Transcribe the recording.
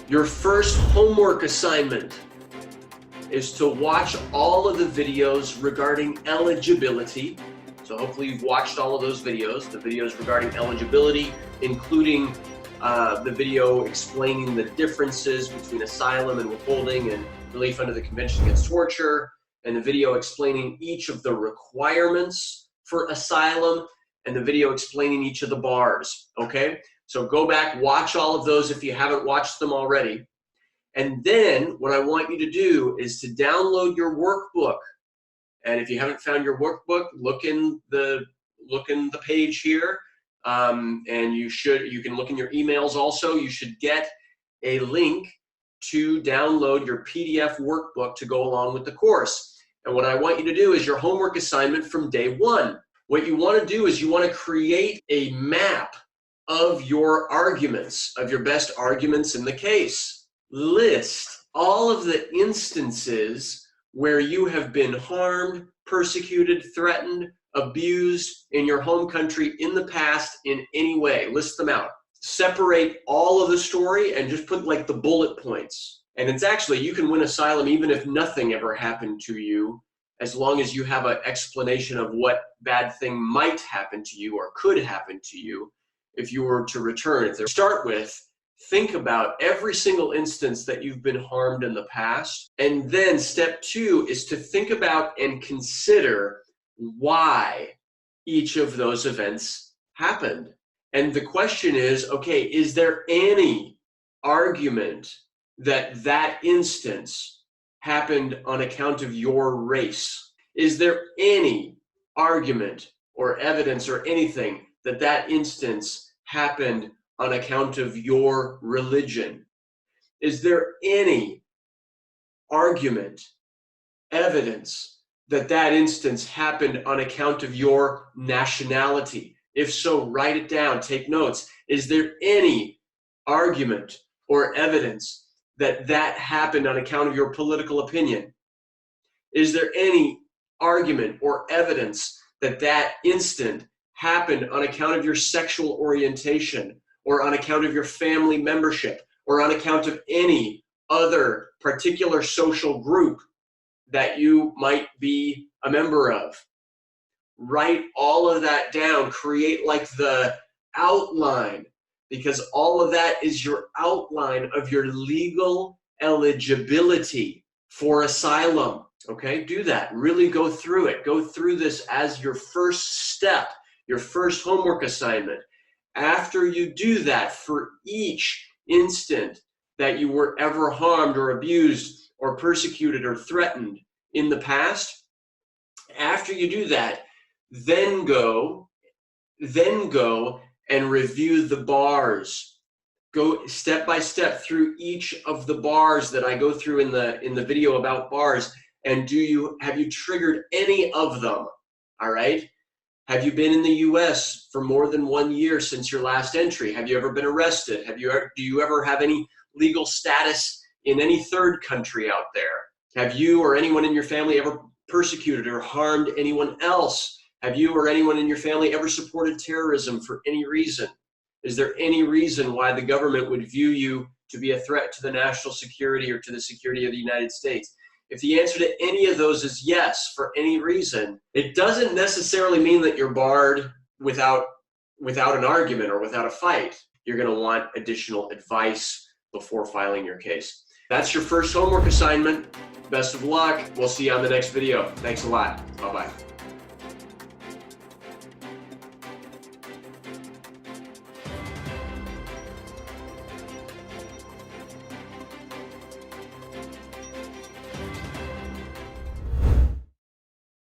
Your first homework assignment is to watch all of the videos regarding eligibility. So hopefully you've watched all of those videos, the videos regarding eligibility, including the video explaining the differences between asylum and withholding and relief under the Convention Against Torture, and the video explaining each of the requirements for asylum, and the video explaining each of the bars, okay? So go back, watch all of those if you haven't watched them already. And then what I want you to do is to download your workbook. And if you haven't found your workbook, look in the page here. And you can look in your emails also. You should get a link to download your PDF workbook to go along with the course. And what I want you to do is your homework assignment from day one. What you want to do is you want to create a map of your arguments, of your best arguments in the case. List all of the instances where you have been harmed, persecuted, threatened, abused in your home country in the past in any way. List them out. Separate all of the story and just put like the bullet points. And it's actually, you can win asylum even if nothing ever happened to you, as long as you have an explanation of what bad thing might happen to you or could happen to you if you were to return. To start with, think about every single instance that you've been harmed in the past. And then step two is to think about and consider why each of those events happened. And the question is, okay, is there any argument that that instance happened on account of your race? Is there any argument or evidence or anything that that instance happened on account of your religion? Is there any argument, evidence that that instance happened on account of your nationality? If so, write it down, take notes. Is there any argument or evidence that that happened on account of your political opinion? Is there any argument or evidence that that incident happened on account of your sexual orientation, or on account of your family membership, or on account of any other particular social group that you might be a member of? Write all of that down. Create like the outline, because all of that is your outline of your legal eligibility for asylum. Okay, do that. Really go through it. Go through this as your first step, your first homework assignment. After you do that, for each instant that you were ever harmed or abused or persecuted or threatened in the past, after you do that, then go and review the bars. Go step by step through each of the bars that I go through in the video about bars, and have you triggered any of them? All right? Have you been in the US for more than 1 year since your last entry? Have you ever been arrested? Do you ever have any legal status in any third country out there? Have you or anyone in your family ever persecuted or harmed anyone else? Have you or anyone in your family ever supported terrorism for any reason? Is there any reason why the government would view you to be a threat to the national security or to the security of the United States? If the answer to any of those is yes, for any reason, it doesn't necessarily mean that you're barred without an argument or without a fight. You're going to want additional advice before filing your case. That's your first homework assignment. Best of luck. We'll see you on the next video. Thanks a lot. Bye-bye.